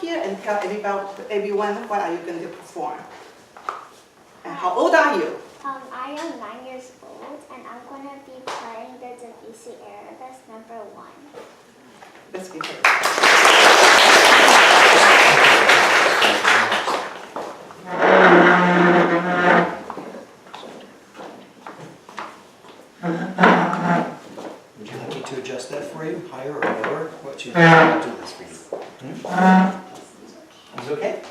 here and tell everyone what are you going to perform. And how old are you? I am 9 years old, and I'm going to be playing the Debussy Arabesque No. 1. Let's be heard. Would you like me to adjust that for you, higher or lower? What you think? I'll do this for you. Is it okay?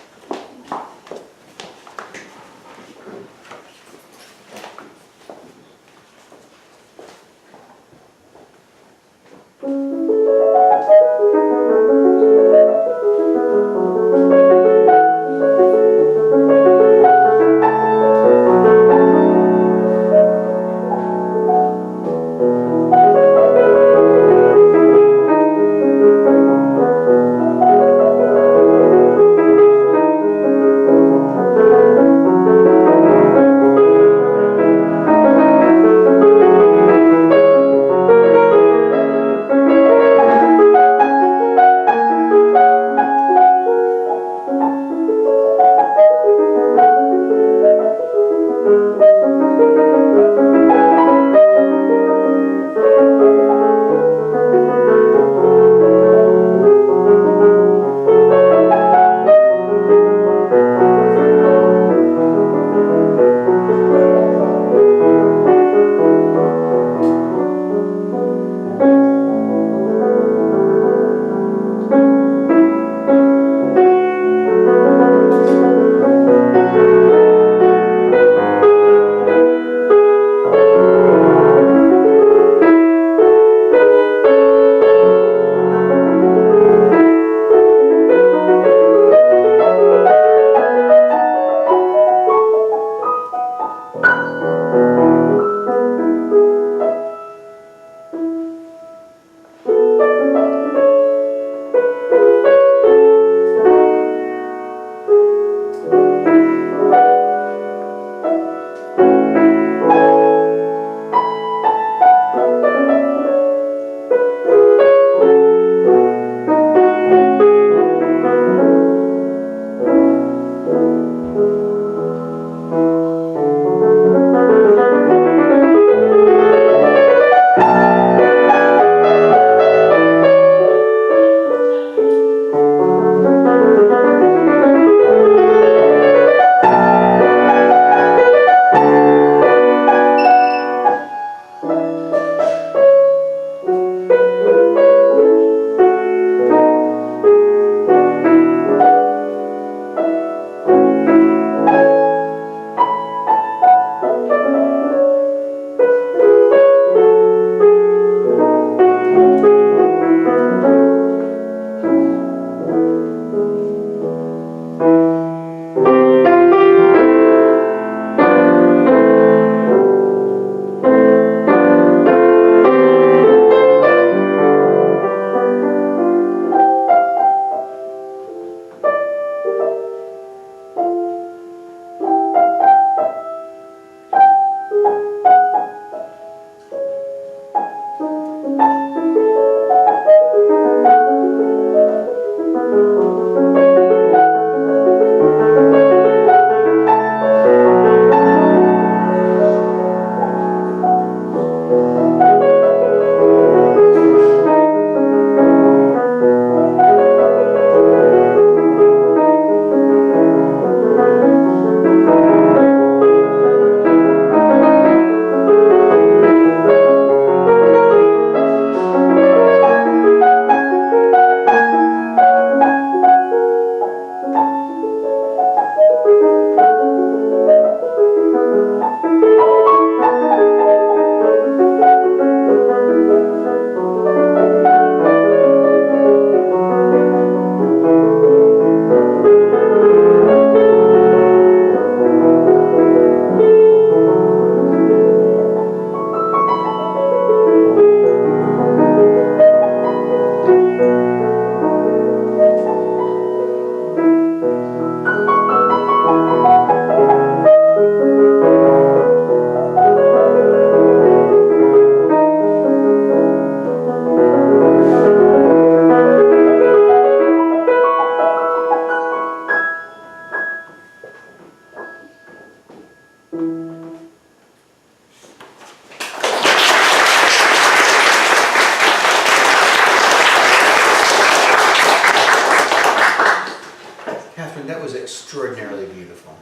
that was extraordinarily beautiful.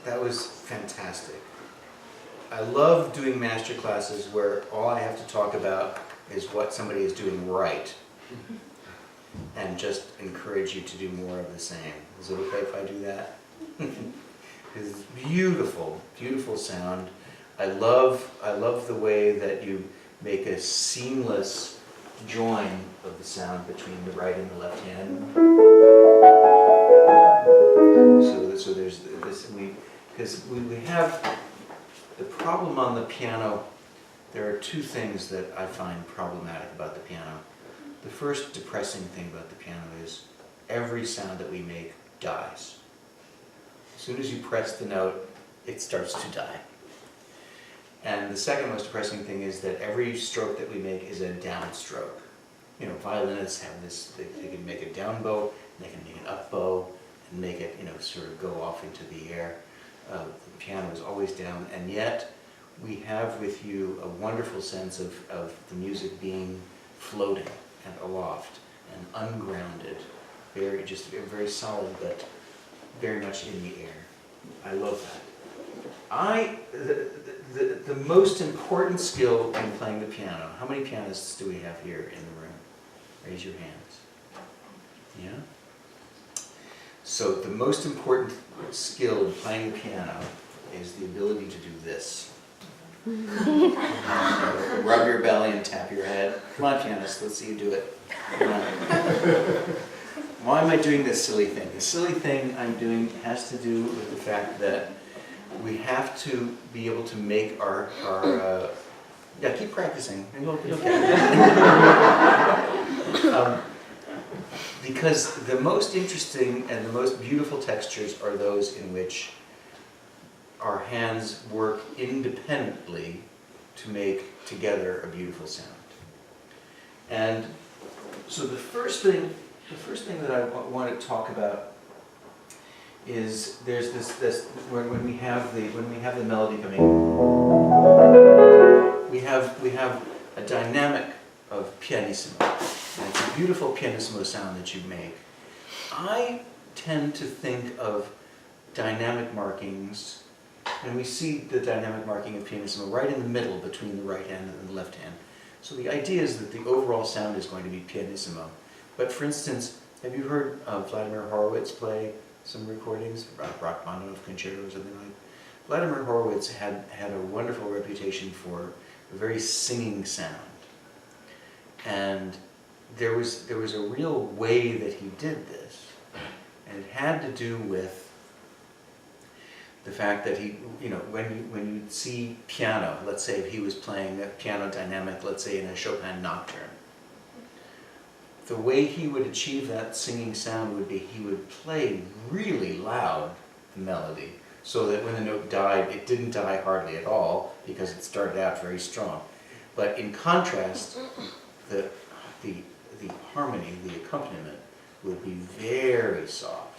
That was fantastic. I love doing master classes where all I have to talk about is what somebody is doing right, and just encourage you to do more of the same. Is it okay if I do that? It's beautiful, beautiful sound. I love the way that you make a seamless join of the sound between the right and the left hand. So there's this, because we have the problem on the piano. There are two things that I find problematic about the piano. The first depressing thing about the piano is every sound that we make dies. As soon as you press the note, it starts to die. And the second most depressing thing is that every stroke that we make is a down stroke. You know, violinists have this, they can make a down bow, and they can make an up bow, and make it, you know, sort of go off into the air. The piano is always down, and yet we have with you a wonderful sense of the music being floating and aloft and ungrounded, very solid, but very much in the air. I love that. The most important skill in playing the piano, how many pianists do we have here in the room? Raise your hands. Yeah? So the most important skill in playing the piano is the ability to do this. Rub your belly and tap your head. Come on, pianist, let's see you do it. Come on. Why am I doing this silly thing? The silly thing I'm doing has to do with the fact that we have to be able to make our yeah, keep practicing, and you'll be okay. Because the most interesting and the most beautiful textures are those in which our hands work independently to make together a beautiful sound. And so the first thing that I want to talk about is there's this when we have the melody coming, we have a dynamic of pianissimo. And it's a beautiful pianissimo sound that you make. I tend to think of dynamic markings, and we see the dynamic marking of pianissimo right in the middle between the right hand and the left hand. So the idea is that the overall sound is going to be pianissimo. But for instance, have you heard Vladimir Horowitz play some recordings, Rachmaninoff concerto or something like? Vladimir Horowitz had a wonderful reputation for a very singing sound, and there was a real way that he did this, and it had to do with the fact that he, you know, when you see piano, let's say if he was playing a piano dynamic, let's say in a Chopin nocturne, the way he would achieve that singing sound would be he would play really loud the melody, so that when the note died, it didn't die hardly at all, because it started out very strong. But in contrast, the harmony, the accompaniment, would be very soft,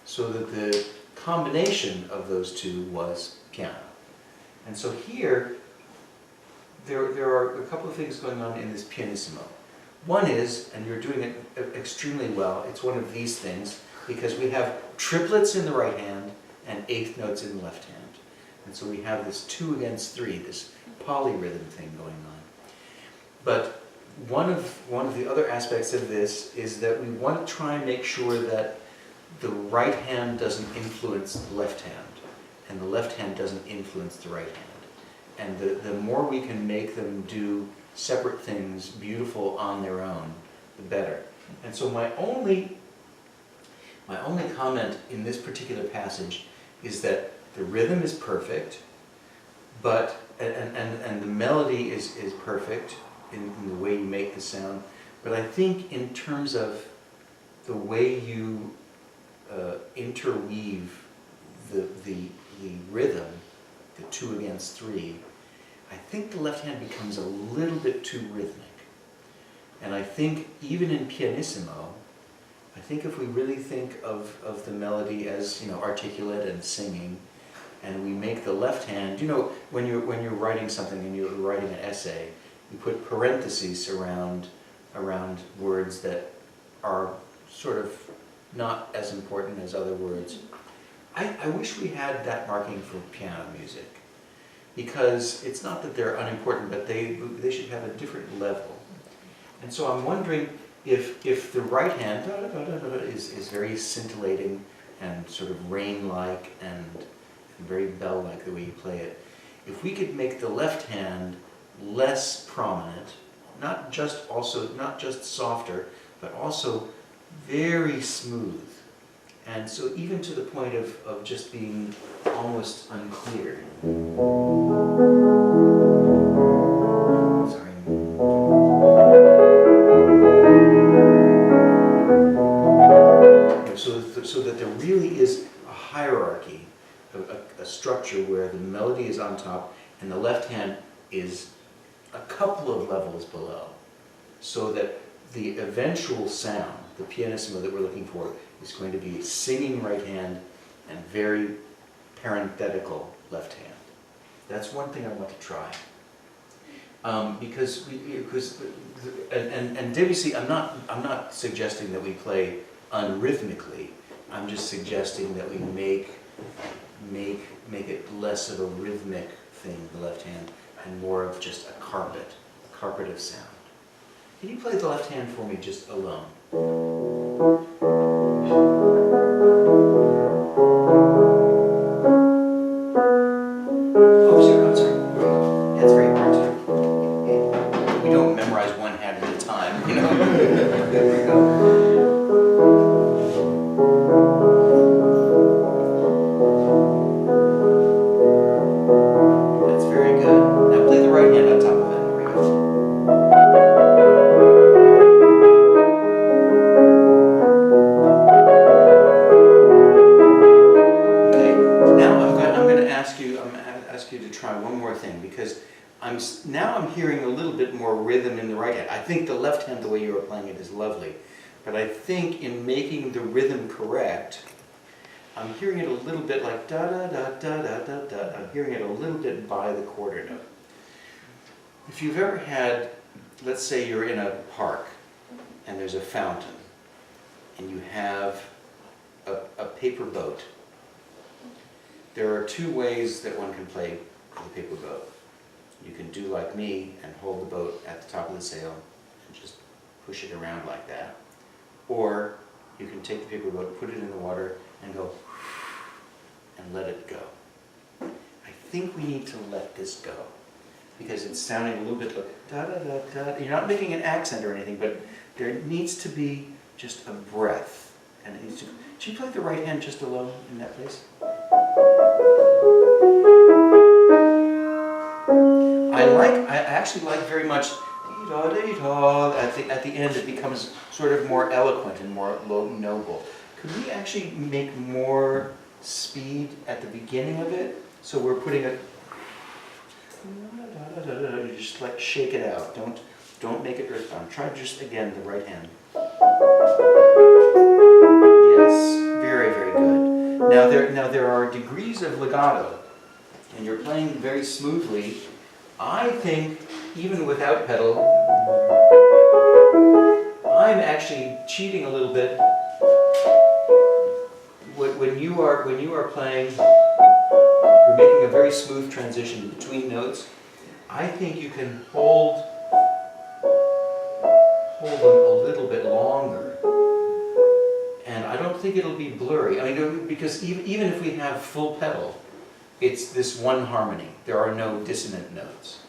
so that the combination of those two was piano. And so here, there are a couple of things going on in this pianissimo. One is, and you're doing it extremely well, it's one of these things, because we have triplets in the right hand and eighth notes in the left hand. And so we have this 2 against 3, this polyrhythm thing going on. But one of the other aspects of this is that we want to try and make sure that the right hand doesn't influence the left hand, and the left hand doesn't influence the right hand. And the more we can make them do separate things beautiful on their own, the better. And so my only comment in this particular passage is that the rhythm is perfect, but and the melody is perfect in the way you make the sound. But I think in terms of the way you interweave the rhythm, the 2 against 3, I think the left hand becomes a little bit too rhythmic. And I think even in pianissimo, I think if we really think of the melody as, you know, articulate and singing, and we make the left hand, you know, when you're writing something and you're writing an essay, you put parentheses around words that are sort of not as important as other words. I wish we had that marking for piano music, because it's not that they're unimportant, but they should have a different level. And so I'm wondering if the right hand is very scintillating and sort of rain-like and very bell-like the way you play it, if we could make the left hand less prominent, not just softer, but also very smooth. And so even to the point of just being almost unclear. Sorry. So that there really is a hierarchy, a structure where the melody is on top and the left hand is a couple of levels below, so that the eventual sound, the pianissimo that we're looking for, is going to be singing right hand and very parenthetical left hand. That's one thing I want to try. Because Debussy, I'm not suggesting that we play unrhythmically. I'm just suggesting that we make it less of a rhythmic thing, the left hand, and more of just a carpet of sound. Can you play the left hand for me just alone? Oh, sorry, I'm sorry. That's very important. We don't memorize one hand at a time, you know? There we go. That's very good. Now play the right hand on top of it. There we go. Okay. Now I'm going to ask you to try one more thing, because I'm hearing a little bit more rhythm in the right hand. I think the left hand, the way you are playing it, is lovely, but I think in making the rhythm correct, I'm hearing it a little bit like da da da da da da da. I'm hearing it a little bit by the quarter note. If you've ever had, let's say you're in a park and there's a fountain and you have a paper boat. There are two ways that one can play the paper boat. You can do like me and hold the boat at the top of the sail and just push it around like that. Or you can take the paper boat, put it in the water, and go and let it go. I think we need to let this go, because it's sounding a little bit like da da da da. You're not making an accent or anything, but there needs to be just a breath. And it needs to. Should you play the right hand just alone in that place? I actually like very much at the end. It becomes sort of more eloquent and more noble. Could we actually make more speed at the beginning of it? So we're putting a you just like shake it out. Don't make it earthbound. Try just again the right hand. Yes, very, very good. Now there are degrees of legato, and you're playing very smoothly. I think even without pedal, I'm actually cheating a little bit. When you are playing, you're making a very smooth transition between notes. I think you can hold them a little bit longer, and I don't think it'll be blurry. I mean, because even if we have full pedal, it's this one harmony. There are no dissonant notes.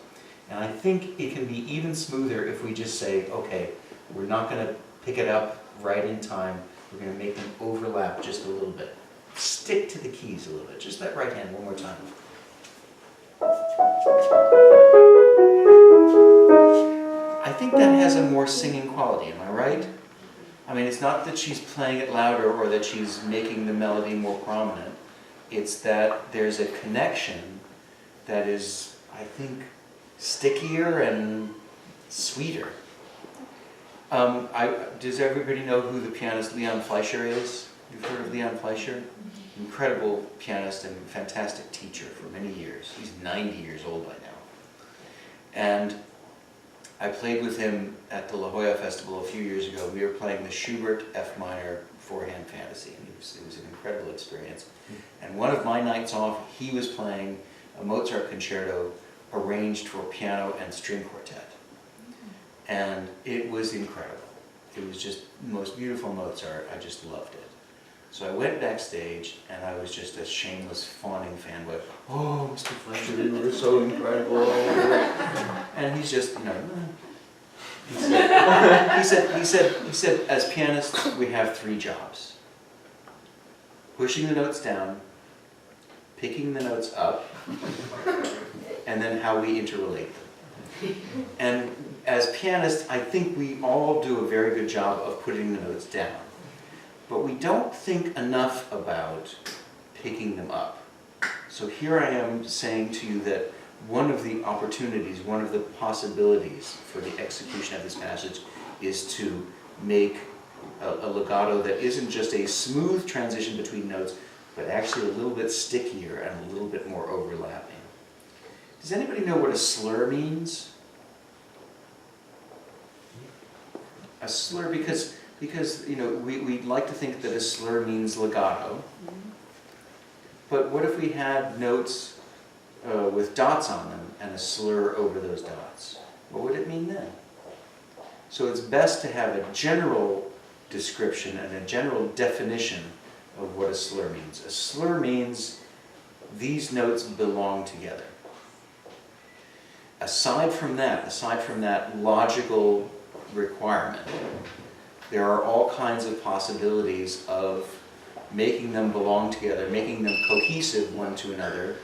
And I think it can be even smoother if we just say, okay, we're not going to pick it up right in time. We're going to make them overlap just a little bit. Stick to the keys a little bit. Just that right hand one more time. I think that has a more singing quality, am I right? I mean, it's not that she's playing it louder or that she's making the melody more prominent. It's that there's a connection that is, I think, stickier and sweeter. Does everybody know who the pianist Leon Fleischer is? You've heard of Leon Fleischer? Incredible pianist and fantastic teacher for many years. He's 90 years old by now. And I played with him at the La Jolla Festival a few years ago. We were playing the Schubert F minor four-hand fantasy, and it was an incredible experience. And one of my nights off, he was playing a Mozart concerto arranged for piano and string quartet. And it was incredible. It was just the most beautiful Mozart. I just loved it. So I went backstage, and I was just a shameless, fawning fanboy. Oh, Mr. Fletcher, you were so incredible. And he's just, you know, he said, as pianists, we have 3 jobs. Pushing the notes down, picking the notes up, and then how we interrelate them. And as pianists, I think we all do a very good job of putting the notes down. But we don't think enough about picking them up. So here I am saying to you that one of the opportunities, one of the possibilities for the execution of this passage is to make a legato that isn't just a smooth transition between notes, but actually a little bit stickier and a little bit more overlapping. Does anybody know what a slur means? A slur, because you know, we'd like to think that a slur means legato. But what if we had notes with dots on them and a slur over those dots? What would it mean then? So it's best to have a general description and a general definition of what a slur means. A slur means these notes belong together. Aside from that logical requirement, there are all kinds of possibilities of making them belong together, making them cohesive one to another,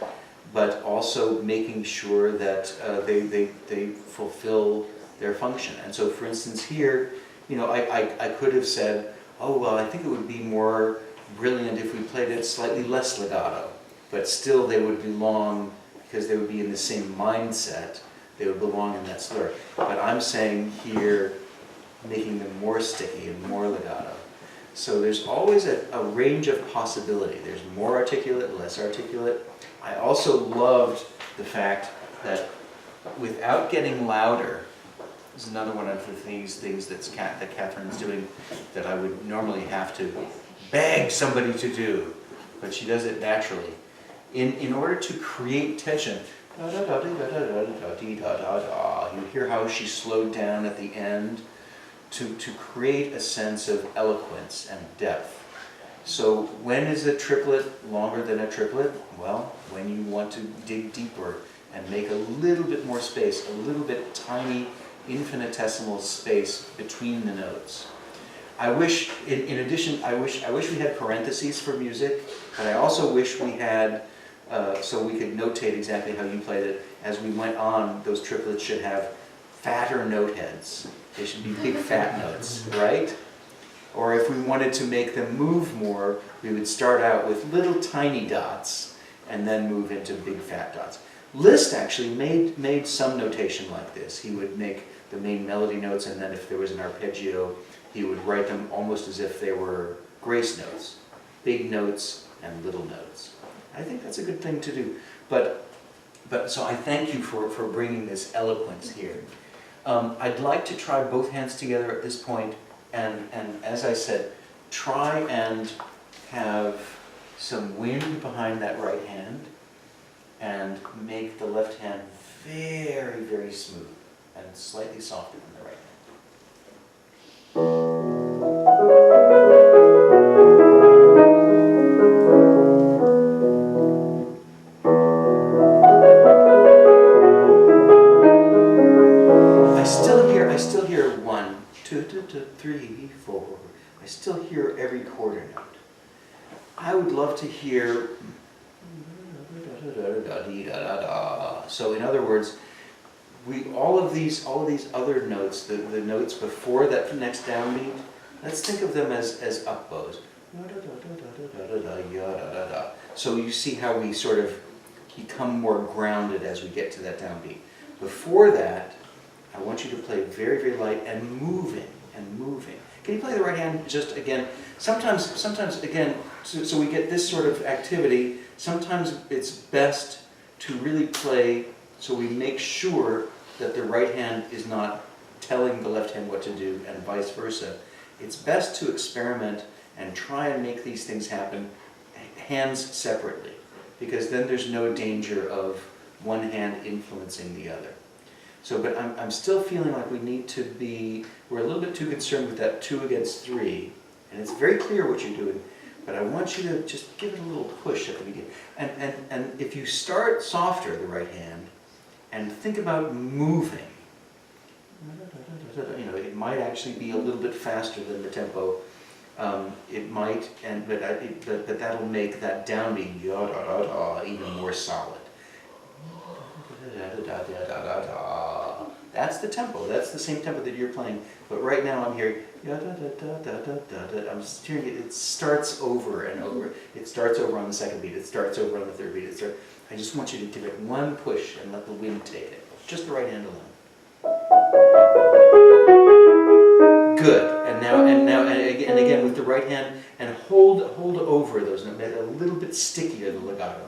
but also making sure that they fulfill their function. And so, for instance, here, you know, I could have said, oh, well, I think it would be more brilliant if we played it slightly less legato, but still they would belong, because they would be in the same mindset, they would belong in that slur. But I'm saying here, making them more sticky and more legato. So there's always a range of possibility. There's more articulate, less articulate. I also loved the fact that without getting louder, this is another one of the things that Katherine's doing that I would normally have to beg somebody to do, but she does it naturally. In order to create tension, you hear how she slowed down at the end to create a sense of eloquence and depth. So when is a triplet longer than a triplet? Well, when you want to dig deeper and make a little bit more space, a little bit tiny, infinitesimal space between the notes. I wish, in addition, I wish we had parentheses for music, but I also wish we had, so we could notate exactly how you played it. As we went on, those triplets should have fatter note heads. They should be big fat notes, right? Or if we wanted to make them move more, we would start out with little tiny dots and then move into big fat dots. Liszt actually made some notation like this. He would make the main melody notes, and then if there was an arpeggio, he would write them almost as if they were grace notes. Big notes and little notes. I think that's a good thing to do. But so I thank you for bringing this eloquence here. I'd like to try both hands together at this point, and as I said, try and have some wind behind that right hand and make the left hand very, very smooth and slightly softer than the right hand. I still hear 1, 2, 3, 4. I still hear every quarter note. I would love to hear. So in other words, all of these other notes, the notes before that next downbeat, let's think of them as up bows. So you see how we sort of become more grounded as we get to that downbeat. Before that, I want you to play very, very light and moving and moving. Can you play the right hand just again? Sometimes again, so we get this sort of activity. Sometimes it's best to really play so we make sure that the right hand is not telling the left hand what to do and vice versa. It's best to experiment and try and make these things happen hands separately, because then there's no danger of one hand influencing the other. So, but I'm still feeling like we're a little bit too concerned with that 2 against 3, and it's very clear what you're doing, but I want you to just give it a little push at the beginning. And if you start softer, the right hand, and think about moving, you know, it might actually be a little bit faster than the tempo. It might, but that'll make that downbeat even more solid. That's the tempo. That's the same tempo that you're playing. But right now I'm hearing. I'm just hearing it. It starts over and over. It starts over on the second beat. It starts over on the third beat. I just want you to give it one push and let the wind take it. Just the right hand alone. Good. And again with the right hand, and hold over those notes, a little bit stickier, the legato.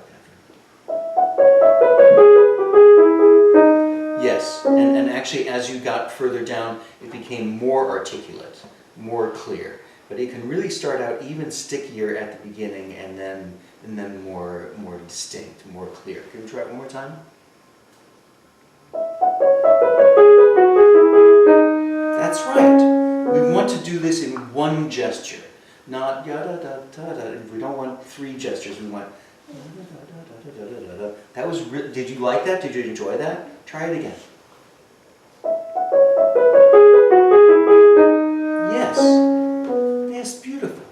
Yes, and actually as you got further down, it became more articulate, more clear. But it can really start out even stickier at the beginning, and then more distinct, more clear. Can we try it one more time? That's right. We want to do this in one gesture, not yada da da da. We don't want 3 gestures. We want. That was. Did you like that? Did you enjoy that? Try it again. Yes. Yes, beautiful.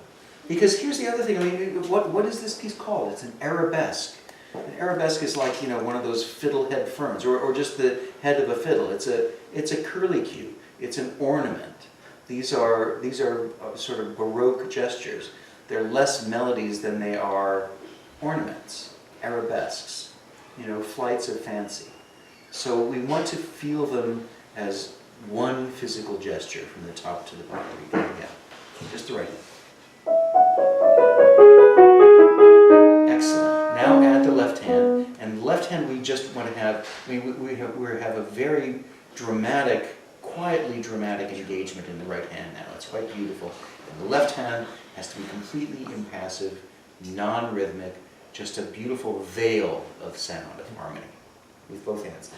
Because here's the other thing. I mean, what is this piece called? It's an arabesque. An arabesque is like, you know, one of those fiddle head ferns, or just the head of a fiddle. It's a curlicue. It's an ornament. These are sort of Baroque gestures. They're less melodies than they are ornaments, arabesques, you know, flights of fancy. So we want to feel them as one physical gesture from the top to the bottom. Again, just the right hand. Excellent. Now add the left hand, and the left hand we just want to have. We have a very dramatic, quietly dramatic engagement in the right hand now. It's quite beautiful. And the left hand has to be completely impassive, non-rhythmic, just a beautiful veil of sound, of harmony, with both hands now.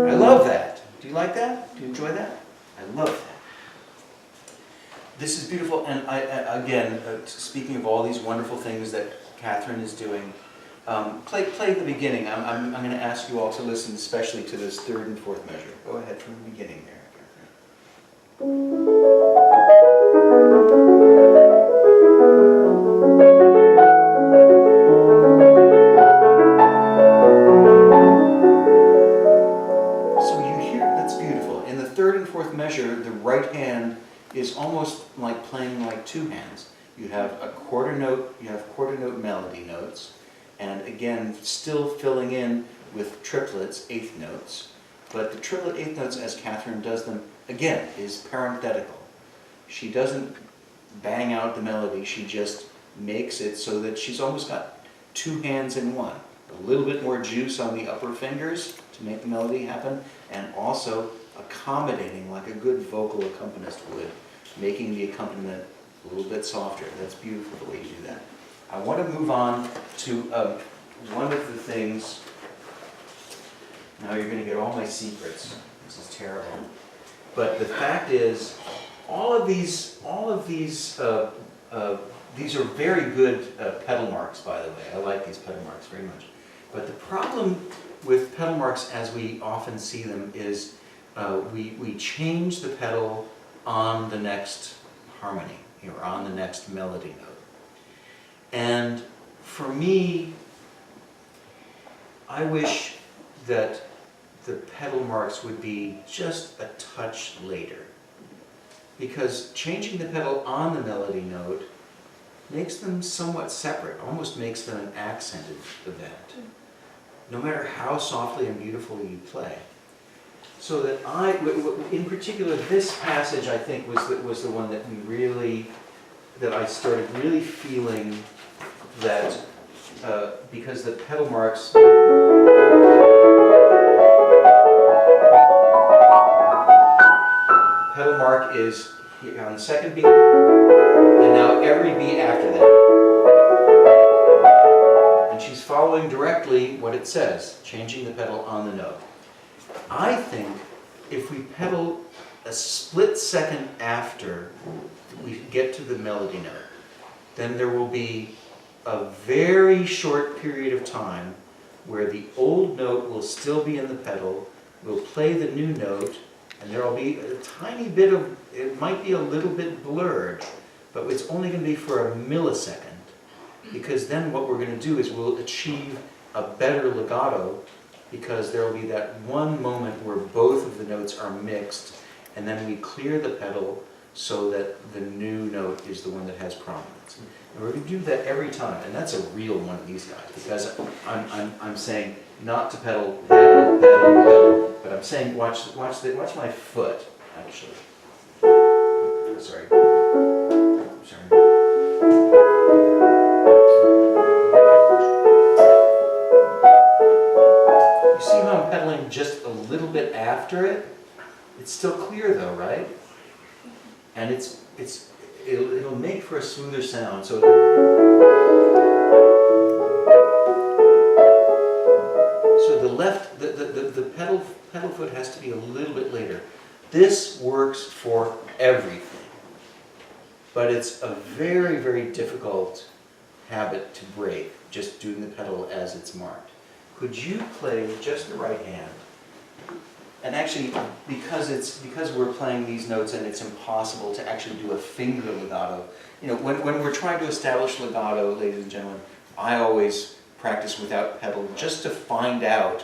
I love that. Do you like that? Do you enjoy that? I love that. This is beautiful, and again, speaking of all these wonderful things that Katherine is doing, play the beginning. I'm going to ask you all to listen especially to this 3rd and 4th measure. Go ahead from the beginning there, Katherine. So you hear, that's beautiful. In the 3rd and 4th measure, the right hand is almost like playing like 2 hands. You have a quarter note, melody notes, and again, still filling in with triplets, 8th notes. But the triplet 8th notes, as Katherine does them, again, is parenthetical. She doesn't bang out the melody, she just makes it so that she's almost got 2 hands in one. A little bit more juice on the upper fingers to make the melody happen, and also accommodating like a good vocal accompanist would, making the accompaniment a little bit softer. That's beautiful the way you do that. I want to move on to one of the things. Now you're going to get all my secrets. This is terrible. But the fact is, all of these are very good pedal marks, by the way. I like these pedal marks very much. But the problem with pedal marks, as we often see them, is we change the pedal on the next harmony, or on the next melody note. And for me, I wish that the pedal marks would be just a touch later. Because changing the pedal on the melody note makes them somewhat separate, almost makes them an accented event, no matter how softly and beautifully you play. So that in particular, this passage I think was the one that we really that I started really feeling that because the pedal marks pedal mark is here on the second beat, and now every beat after that. And she's following directly what it says, changing the pedal on the note. I think if we pedal a split second after we get to the melody note, then there will be a very short period of time where the old note will still be in the pedal, we'll play the new note, and there will be a tiny bit of, it might be a little bit blurred, but it's only going to be for a millisecond, because then what we're going to do is we'll achieve a better legato, because there will be that one moment where both of the notes are mixed, and then we clear the pedal so that the new note is the one that has prominence. And we're going to do that every time, and that's a real one of these guys, because I'm saying not to pedal, pedal, pedal, pedal, but I'm saying watch my foot, actually. Sorry. You see how I'm pedaling just a little bit after it? It's still clear though, right? And it'll make for a smoother sound. So the pedal foot has to be a little bit later. This works for everything, but it's a very, very difficult habit to break, just doing the pedal as it's marked. Could you play just the right hand? And actually, because we're playing these notes and it's impossible to actually do a finger legato, you know, when we're trying to establish legato, ladies and gentlemen, I always practice without pedal just to find out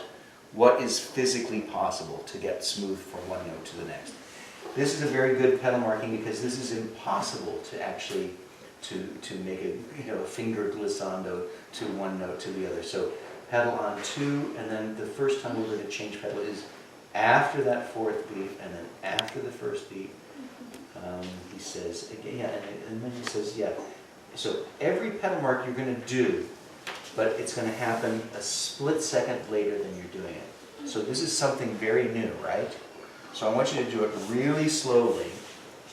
what is physically possible to get smooth from one note to the next. This is a very good pedal marking because this is impossible to actually to make a finger glissando to one note to the other. So pedal on two, and then the first time we're going to change pedal is after that fourth beat, and then after the first beat, he says, yeah, and then he says, yeah. So every pedal mark you're going to do, but it's going to happen a split second later than you're doing it. So this is something very new, right? So I want you to do it really slowly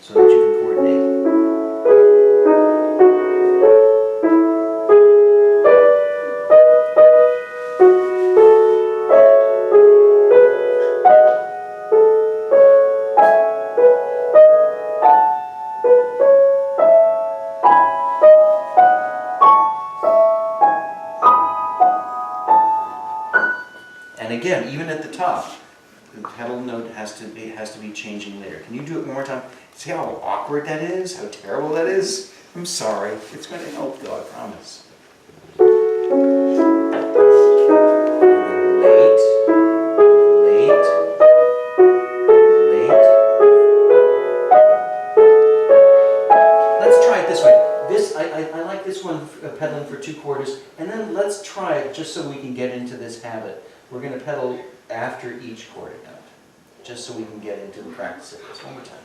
so that you can coordinate. And again, even at the top, the pedal note has to be changing later. Can you do it one more time? See how awkward that is? How terrible that is? I'm sorry. It's going to help though, I promise. Late, late, late. Let's try it this way. I like this one, pedaling for 2 quarters, and then let's try it just so we can get into this habit. We're going to pedal after each quarter note, just so we can get into the practice of this. One more time.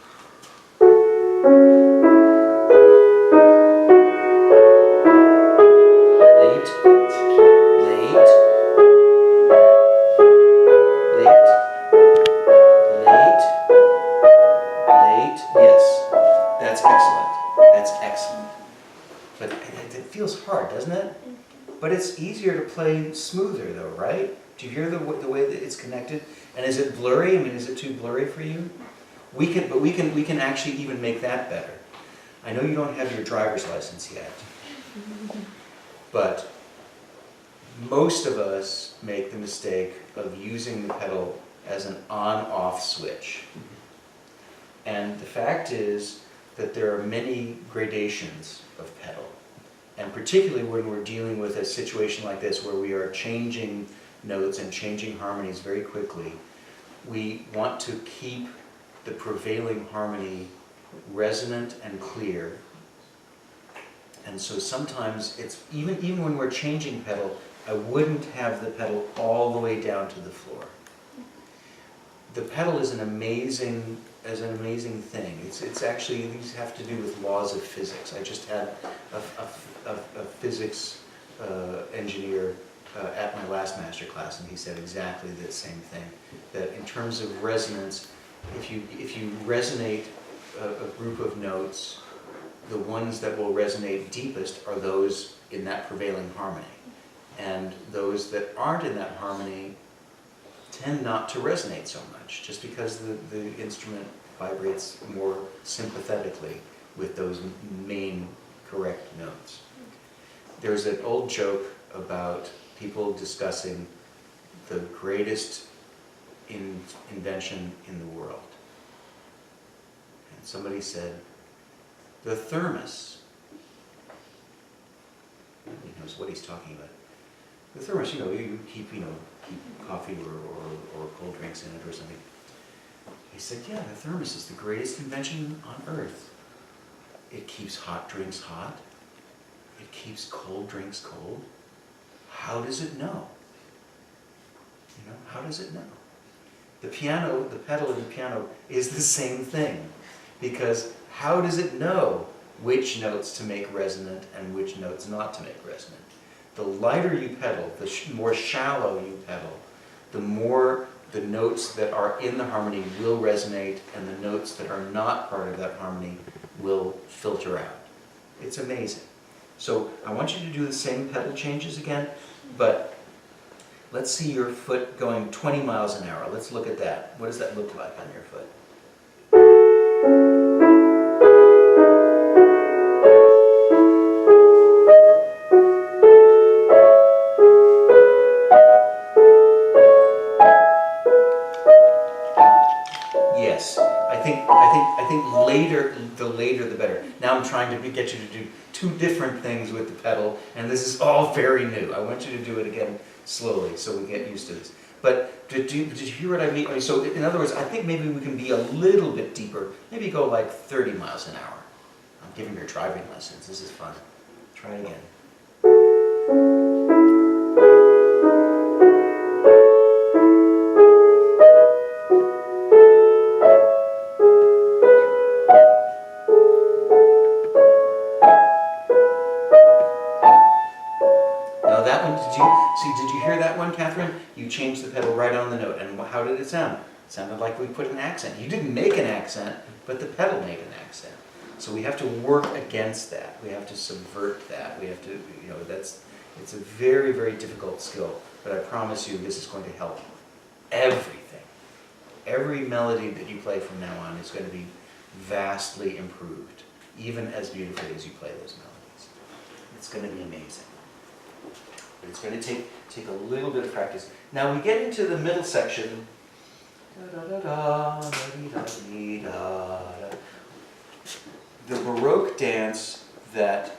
Late, late, late, late, late. Yes, that's excellent. That's excellent. But it feels hard, doesn't it? But it's easier to play smoother though, right? Do you hear the way that it's connected? And is it blurry? I mean, is it too blurry for you? We can actually even make that better. I know you don't have your driver's license yet, but most of us make the mistake of using the pedal as an on-off switch. And the fact is that there are many gradations of pedal. And particularly when we're dealing with a situation like this where we are changing notes and changing harmonies very quickly, we want to keep the prevailing harmony resonant and clear. And so sometimes it's, even when we're changing pedal, I wouldn't have the pedal all the way down to the floor. the pedal is an amazing thing. It's actually, these have to do with laws of physics. I just had a physics engineer at my last master class, and he said exactly the same thing. That in terms of resonance, if you resonate a group of notes, the ones that will resonate deepest are those in that prevailing harmony. And those that aren't in that harmony tend not to resonate so much, just because the instrument vibrates more sympathetically with those main correct notes. There's an old joke about people discussing the greatest invention in the world. And somebody said, the thermos. He knows what he's talking about. The thermos, you keep coffee or cold drinks in it or something. He said, yeah, the thermos is the greatest invention on earth. It keeps hot drinks hot. It keeps cold drinks cold. How does it know? How does it know? The piano, the pedal of the piano is the same thing, because how does it know which notes to make resonant and which notes not to make resonant? The lighter you pedal, the more shallow you pedal, the more the notes that are in the harmony will resonate, and the notes that are not part of that harmony will filter out. It's amazing. So I want you to do the same pedal changes again, but let's see your foot going 20 miles an hour. Let's look at that. What does that look like on your foot? Yes, I think later, the later the better. Now I'm trying to get you to do two different things with the pedal, and this is all very new. I want you to do it again slowly so we get used to this. But did you hear what I mean? So in other words, I think maybe we can be a little bit deeper. Maybe go like 30 miles an hour. I'm giving your driving lessons. This is fun. Try it again. Did you hear that one, Katherine? You changed the pedal right on the note, and how did it sound? It sounded like we put an accent. You didn't make an accent, but the pedal made an accent. So we have to work against that. We have to subvert that. We have to, it's a very, very difficult skill, but I promise you this is going to help everything. Every melody that you play from now on is going to be vastly improved, even as beautifully as you play those melodies. It's going to be amazing. But it's going to take a little bit of practice. Now we get into the middle section. The Baroque dance that